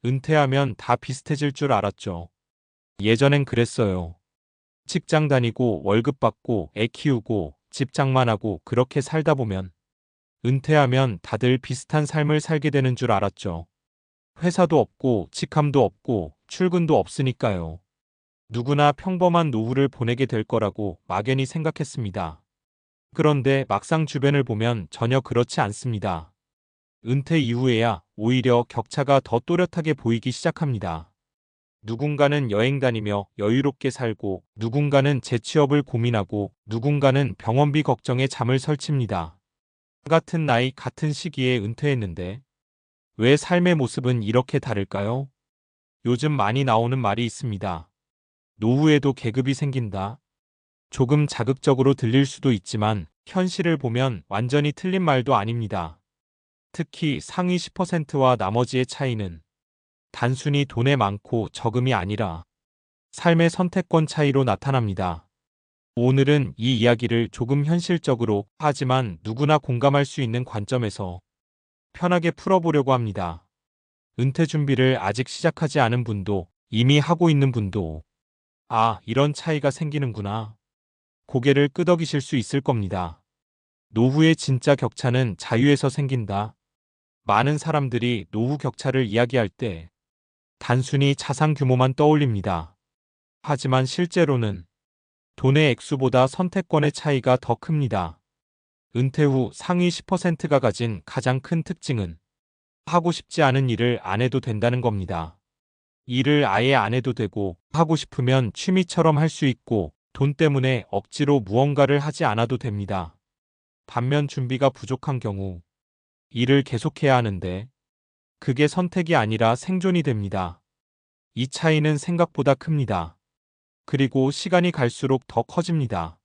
은퇴하면 다 비슷해질 줄 알았죠. 예전엔 그랬어요. 직장 다니고 월급 받고 애 키우고 집 장만하고 그렇게 살다 보면 은퇴하면 다들 비슷한 삶을 살게 되는 줄 알았죠. 회사도 없고 직함도 없고 출근도 없으니까요. 누구나 평범한 노후를 보내게 될 거라고 막연히 생각했습니다. 그런데 막상 주변을 보면 전혀 그렇지 않습니다. 은퇴 이후에야 오히려 격차가 더 또렷하게 보이기 시작합니다. 누군가는 여행 다니며 여유롭게 살고, 누군가는 재취업을 고민하고, 누군가는 병원비 걱정에 잠을 설칩니다. 같은 나이, 같은 시기에 은퇴했는데, 왜 삶의 모습은 이렇게 다를까요? 요즘 많이 나오는 말이 있습니다. 노후에도 계급이 생긴다. 조금 자극적으로 들릴 수도 있지만, 현실을 보면 완전히 틀린 말도 아닙니다. 특히 상위 10%와 나머지의 차이는 단순히 돈의 많고 적음이 아니라 삶의 선택권 차이로 나타납니다. 오늘은 이 이야기를 조금 현실적으로, 하지만 누구나 공감할 수 있는 관점에서 편하게 풀어보려고 합니다. 은퇴 준비를 아직 시작하지 않은 분도, 이미 하고 있는 분도, 아, 이런 차이가 생기는구나. 고개를 끄덕이실 수 있을 겁니다. 노후의 진짜 격차는 자유에서 생긴다. 많은 사람들이 노후 격차를 이야기할 때 단순히 자산 규모만 떠올립니다. 하지만 실제로는 돈의 액수보다 선택권의 차이가 더 큽니다. 은퇴 후 상위 10%가 가진 가장 큰 특징은 하고 싶지 않은 일을 안 해도 된다는 겁니다. 일을 아예 안 해도 되고, 하고 싶으면 취미처럼 할 수 있고, 돈 때문에 억지로 무언가를 하지 않아도 됩니다. 반면 준비가 부족한 경우 일을 계속해야 하는데, 그게 선택이 아니라 생존이 됩니다. 이 차이는 생각보다 큽니다. 그리고 시간이 갈수록 더 커집니다.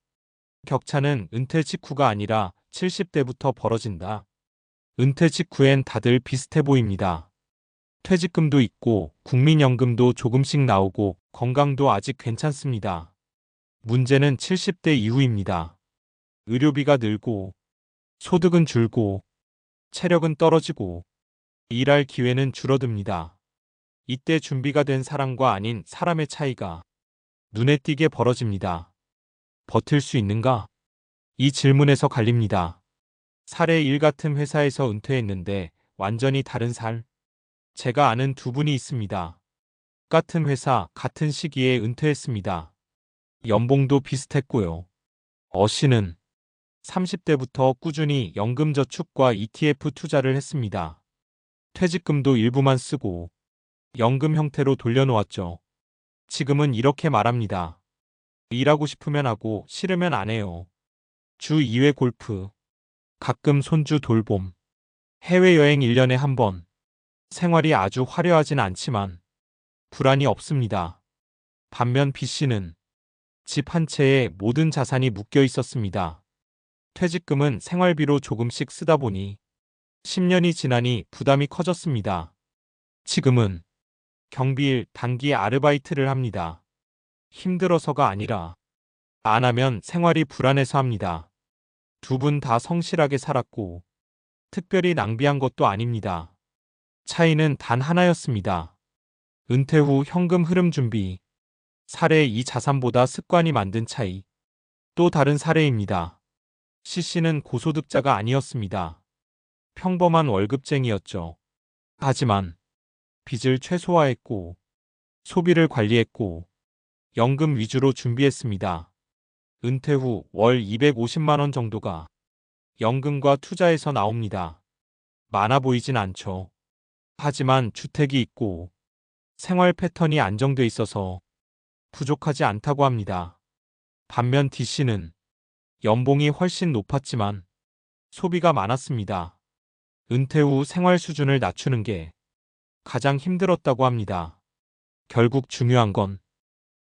격차는 은퇴 직후가 아니라 70대부터 벌어진다. 은퇴 직후엔 다들 비슷해 보입니다. 퇴직금도 있고 국민연금도 조금씩 나오고 건강도 아직 괜찮습니다. 문제는 70대 이후입니다. 의료비가 늘고 소득은 줄고 체력은 떨어지고 일할 기회는 줄어듭니다. 이때 준비가 된 사람과 아닌 사람의 차이가 눈에 띄게 벌어집니다. 버틸 수 있는가? 이 질문에서 갈립니다. 사례 1 같은 회사에서 은퇴했는데 완전히 다른 살. 제가 아는 두 분이 있습니다. 같은 회사, 같은 시기에 은퇴했습니다. 연봉도 비슷했고요. 씨는 30대부터 꾸준히 연금저축과 ETF 투자를 했습니다. 퇴직금도 일부만 쓰고 연금 형태로 돌려놓았죠. 지금은 이렇게 말합니다. 일하고 싶으면 하고 싫으면 안 해요. 주 2회 골프, 가끔 손주 돌봄, 해외여행 1년에 한 번. 생활이 아주 화려하진 않지만 불안이 없습니다. 반면 B씨는 집 한 채에 모든 자산이 묶여 있었습니다. 퇴직금은 생활비로 조금씩 쓰다 보니 10년이 지나니 부담이 커졌습니다. 지금은 경비일, 단기 아르바이트를 합니다. 힘들어서가 아니라 안 하면 생활이 불안해서 합니다. 두 분 다 성실하게 살았고 특별히 낭비한 것도 아닙니다. 차이는 단 하나였습니다. 은퇴 후 현금 흐름 준비. 사례 2 자산보다 습관이 만든 차이. 또 다른 사례입니다. C씨는 고소득자가 아니었습니다. 평범한 월급쟁이였죠. 하지만 빚을 최소화했고 소비를 관리했고 연금 위주로 준비했습니다. 은퇴 후 월 250만 원 정도가 연금과 투자에서 나옵니다. 많아 보이진 않죠. 하지만 주택이 있고 생활 패턴이 안정돼 있어서 부족하지 않다고 합니다. 반면 D씨는 연봉이 훨씬 높았지만 소비가 많았습니다. 은퇴 후 생활 수준을 낮추는 게 가장 힘들었다고 합니다. 결국 중요한 건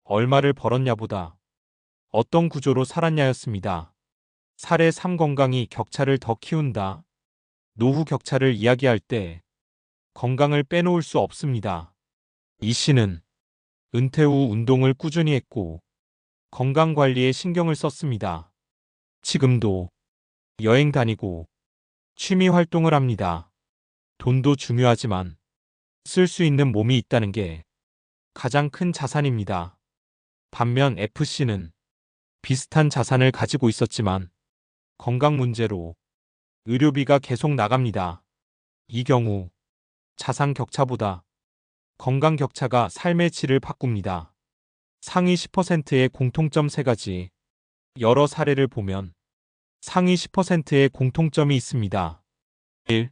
얼마를 벌었냐보다 어떤 구조로 살았냐였습니다. 사례 3 건강이 격차를 더 키운다. 노후 격차를 이야기할 때 건강을 빼놓을 수 없습니다. 이 씨는 은퇴 후 운동을 꾸준히 했고 건강 관리에 신경을 썼습니다. 지금도 여행 다니고 취미 활동을 합니다. 돈도 중요하지만 쓸 수 있는 몸이 있다는 게 가장 큰 자산입니다. 반면 FC는 비슷한 자산을 가지고 있었지만 건강 문제로 의료비가 계속 나갑니다. 이 경우 자산 격차보다 건강 격차가 삶의 질을 바꿉니다. 상위 10%의 공통점 3가지. 여러 사례를 보면 상위 10%의 공통점이 있습니다. 1.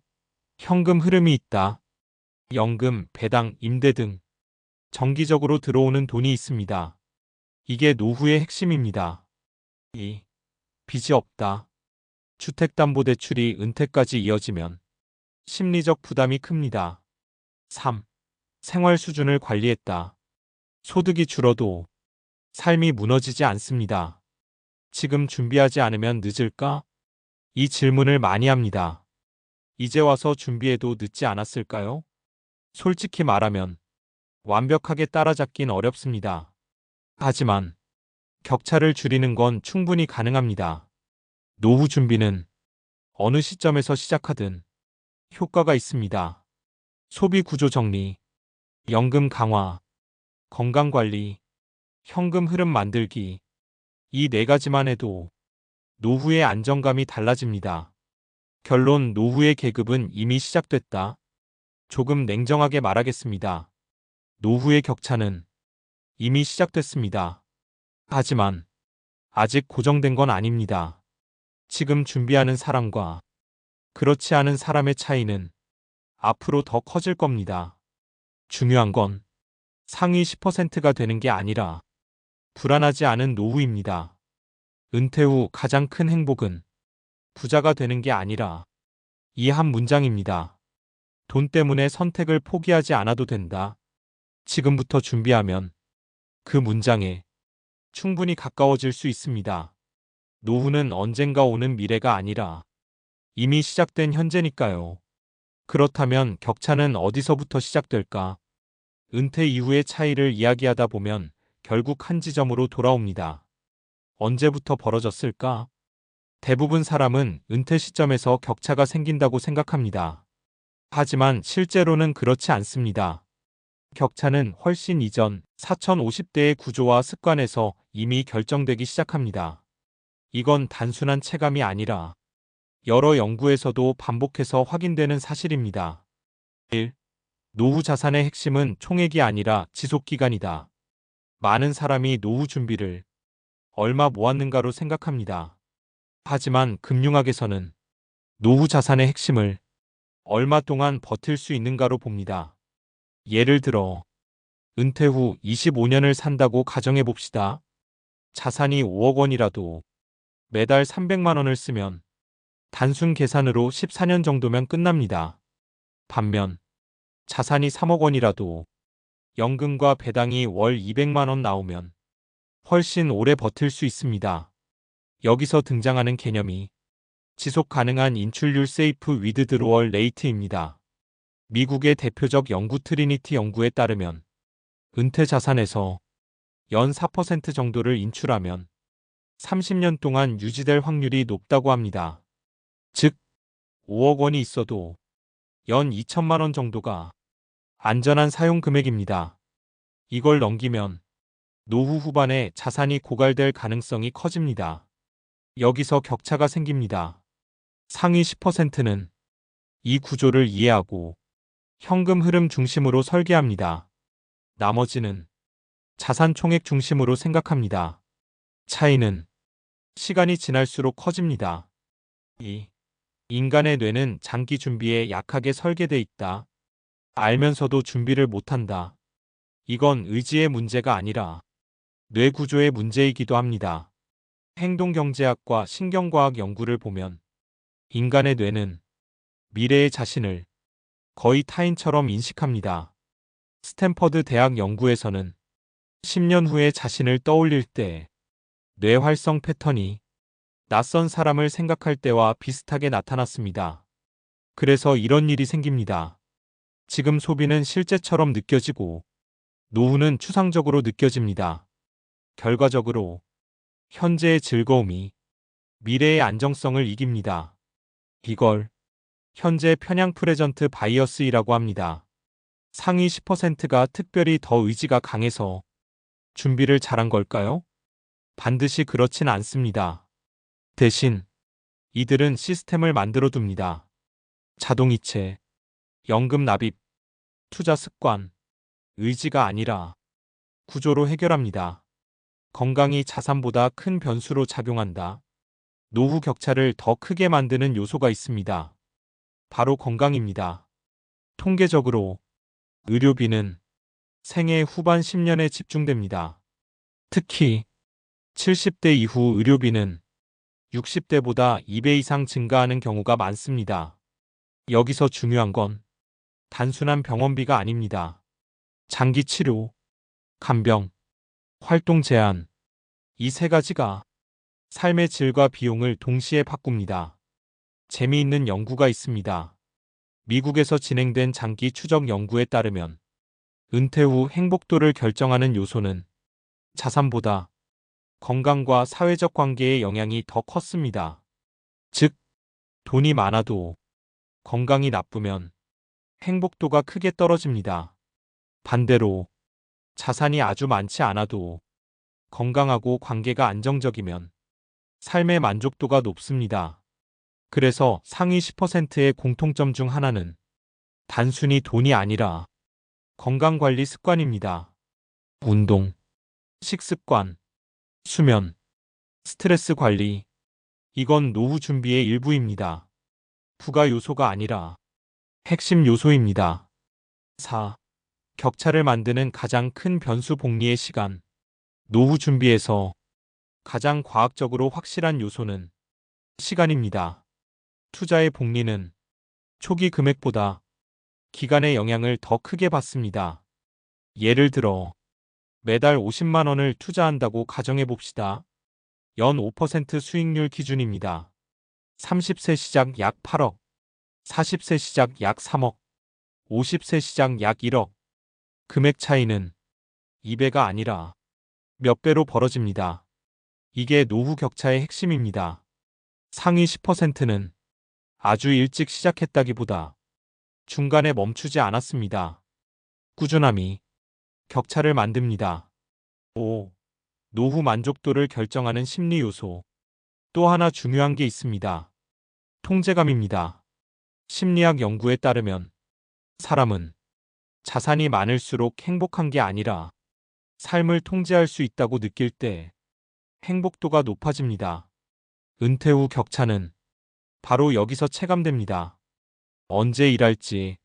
현금 흐름이 있다. 연금, 배당, 임대 등 정기적으로 들어오는 돈이 있습니다. 이게 노후의 핵심입니다. 2. 빚이 없다. 주택담보대출이 은퇴까지 이어지면 심리적 부담이 큽니다. 3. 생활 수준을 관리했다. 소득이 줄어도 삶이 무너지지 않습니다. 지금 준비하지 않으면 늦을까? 이 질문을 많이 합니다. 이제 와서 준비해도 늦지 않았을까요? 솔직히 말하면 완벽하게 따라잡긴 어렵습니다. 하지만 격차를 줄이는 건 충분히 가능합니다. 노후 준비는 어느 시점에서 시작하든 효과가 있습니다. 소비 구조 정리, 연금 강화, 건강 관리, 현금 흐름 만들기. 이 4가지만 해도 노후의 안정감이 달라집니다. 결론: 노후의 계급은 이미 시작됐다. 조금 냉정하게 말하겠습니다. 노후의 격차는 이미 시작됐습니다. 하지만 아직 고정된 건 아닙니다. 지금 준비하는 사람과 그렇지 않은 사람의 차이는 앞으로 더 커질 겁니다. 중요한 건 상위 10%가 되는 게 아니라 불안하지 않은 노후입니다. 은퇴 후 가장 큰 행복은 부자가 되는 게 아니라 이 한 문장입니다. 돈 때문에 선택을 포기하지 않아도 된다. 지금부터 준비하면 그 문장에 충분히 가까워질 수 있습니다. 노후는 언젠가 오는 미래가 아니라 이미 시작된 현재니까요. 그렇다면 격차는 어디서부터 시작될까? 은퇴 이후의 차이를 이야기하다 보면 결국 한 지점으로 돌아옵니다. 언제부터 벌어졌을까? 대부분 사람은 은퇴 시점에서 격차가 생긴다고 생각합니다. 하지만 실제로는 그렇지 않습니다. 격차는 훨씬 이전 4050대의 구조와 습관에서 이미 결정되기 시작합니다. 이건 단순한 체감이 아니라 여러 연구에서도 반복해서 확인되는 사실입니다. 1. 노후 자산의 핵심은 총액이 아니라 지속기간이다. 많은 사람이 노후 준비를 얼마 모았는가로 생각합니다. 하지만 금융학에서는 노후 자산의 핵심을 얼마 동안 버틸 수 있는가로 봅니다. 예를 들어 은퇴 후 25년을 산다고 가정해 봅시다. 자산이 5억 원이라도 매달 300만 원을 쓰면 단순 계산으로 14년 정도면 끝납니다. 반면 자산이 3억 원이라도 연금과 배당이 월 200만 원 나오면 훨씬 오래 버틸 수 있습니다. 여기서 등장하는 개념이 지속 가능한 인출률 세이프 위드 드로월 레이트입니다. 미국의 대표적 연구 트리니티 연구에 따르면 은퇴 자산에서 연 4% 정도를 인출하면 30년 동안 유지될 확률이 높다고 합니다. 즉, 5억 원이 있어도 연 2천만 원 정도가 안전한 사용 금액입니다. 이걸 넘기면 노후 후반에 자산이 고갈될 가능성이 커집니다. 여기서 격차가 생깁니다. 상위 10%는 이 구조를 이해하고 현금 흐름 중심으로 설계합니다. 나머지는 자산 총액 중심으로 생각합니다. 차이는 시간이 지날수록 커집니다. 2. 인간의 뇌는 장기 준비에 약하게 설계돼 있다. 알면서도 준비를 못한다. 이건 의지의 문제가 아니라 뇌 구조의 문제이기도 합니다. 행동경제학과 신경과학 연구를 보면 인간의 뇌는 미래의 자신을 거의 타인처럼 인식합니다. 스탠퍼드 대학 연구에서는 10년 후의 자신을 떠올릴 때 뇌 활성 패턴이 낯선 사람을 생각할 때와 비슷하게 나타났습니다. 그래서 이런 일이 생깁니다. 지금 소비는 실제처럼 느껴지고 노후는 추상적으로 느껴집니다. 결과적으로 현재의 즐거움이 미래의 안정성을 이깁니다. 이걸 현재 편향 프레전트 바이어스이라고 합니다. 상위 10%가 특별히 더 의지가 강해서 준비를 잘한 걸까요? 반드시 그렇진 않습니다. 대신 이들은 시스템을 만들어 둡니다. 자동이체, 연금 납입, 투자 습관, 의지가 아니라 구조로 해결합니다. 건강이 자산보다 큰 변수로 작용한다. 노후 격차를 더 크게 만드는 요소가 있습니다. 바로 건강입니다. 통계적으로 의료비는 생애 후반 10년에 집중됩니다. 특히 70대 이후 의료비는 60대보다 2배 이상 증가하는 경우가 많습니다. 여기서 중요한 건 단순한 병원비가 아닙니다. 장기 치료, 간병, 활동 제한, 이 세 가지가 삶의 질과 비용을 동시에 바꿉니다. 재미있는 연구가 있습니다. 미국에서 진행된 장기 추적 연구에 따르면 은퇴 후 행복도를 결정하는 요소는 자산보다 건강과 사회적 관계의 영향이 더 컸습니다. 즉, 돈이 많아도 건강이 나쁘면 행복도가 크게 떨어집니다. 반대로 자산이 아주 많지 않아도 건강하고 관계가 안정적이면 삶의 만족도가 높습니다. 그래서 상위 10%의 공통점 중 하나는 단순히 돈이 아니라 건강관리 습관입니다. 운동, 식습관, 수면, 스트레스 관리. 이건 노후 준비의 일부입니다. 부가 요소가 아니라 핵심 요소입니다. 4. 격차를 만드는 가장 큰 변수 복리의 시간. 노후 준비에서 가장 과학적으로 확실한 요소는 시간입니다. 투자의 복리는 초기 금액보다 기간의 영향을 더 크게 받습니다. 예를 들어 매달 50만 원을 투자한다고 가정해 봅시다. 연 5% 수익률 기준입니다. 30세 시작 약 8억, 40세 시작 약 3억, 50세 시작 약 1억. 금액 차이는 2배가 아니라 몇 배로 벌어집니다. 이게 노후 격차의 핵심입니다. 상위 10%는 아주 일찍 시작했다기보다 중간에 멈추지 않았습니다. 꾸준함이 격차를 만듭니다. 5. 노후 만족도를 결정하는 심리 요소. 또 하나 중요한 게 있습니다. 통제감입니다. 심리학 연구에 따르면 사람은 자산이 많을수록 행복한 게 아니라 삶을 통제할 수 있다고 느낄 때 행복도가 높아집니다. 은퇴 후 격차는 바로 여기서 체감됩니다. 언제 일할지,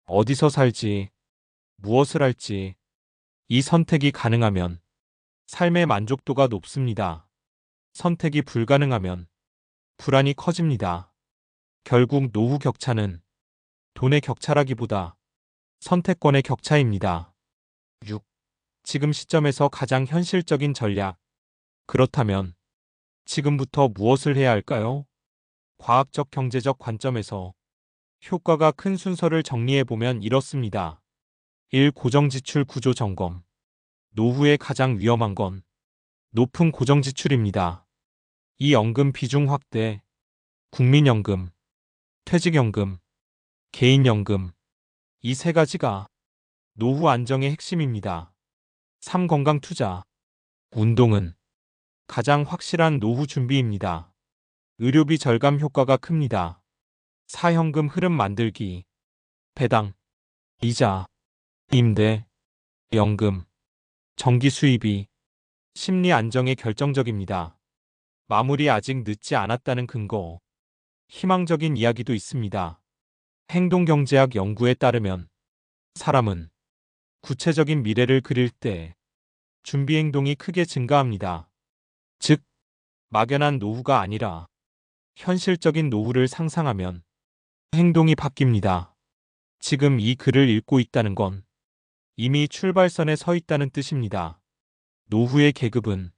어디서 살지, 무엇을 할지, 이 선택이 가능하면 삶의 만족도가 높습니다. 선택이 불가능하면 불안이 커집니다. 결국 노후 격차는 돈의 격차라기보다 선택권의 격차입니다. 6. 지금 시점에서 가장 현실적인 전략. 그렇다면 지금부터 무엇을 해야 할까요? 과학적 경제적 관점에서 효과가 큰 순서를 정리해보면 이렇습니다. 1. 고정지출 구조 점검. 노후에 가장 위험한 건 높은 고정지출입니다. 이 연금 비중 확대, 국민연금, 퇴직연금, 개인연금, 이 세 가지가 노후 안정의 핵심입니다. 3. 건강 투자. 운동은 가장 확실한 노후 준비입니다. 의료비 절감 효과가 큽니다. 4. 현금 흐름 만들기. 배당, 이자, 임대, 연금, 정기 수입이 심리 안정에 결정적입니다. 마무리 아직 늦지 않았다는 근거. 희망적인 이야기도 있습니다. 행동경제학 연구에 따르면 사람은 구체적인 미래를 그릴 때 준비 행동이 크게 증가합니다. 즉, 막연한 노후가 아니라 현실적인 노후를 상상하면 행동이 바뀝니다. 지금 이 글을 읽고 있다는 건 이미 출발선에 서 있다는 뜻입니다. 노후의 계급은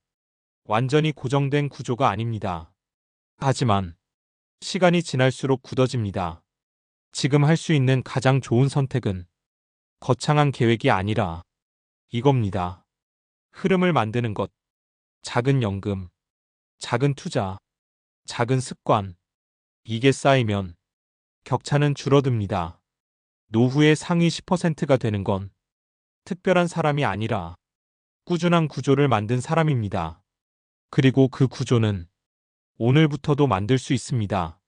완전히 고정된 구조가 아닙니다. 하지만 시간이 지날수록 굳어집니다. 지금 할 수 있는 가장 좋은 선택은 거창한 계획이 아니라 이겁니다. 흐름을 만드는 것. 작은 연금, 작은 투자, 작은 습관. 이게 쌓이면 격차는 줄어듭니다. 노후의 상위 10%가 되는 건 특별한 사람이 아니라 꾸준한 구조를 만든 사람입니다. 그리고 그 구조는 오늘부터도 만들 수 있습니다.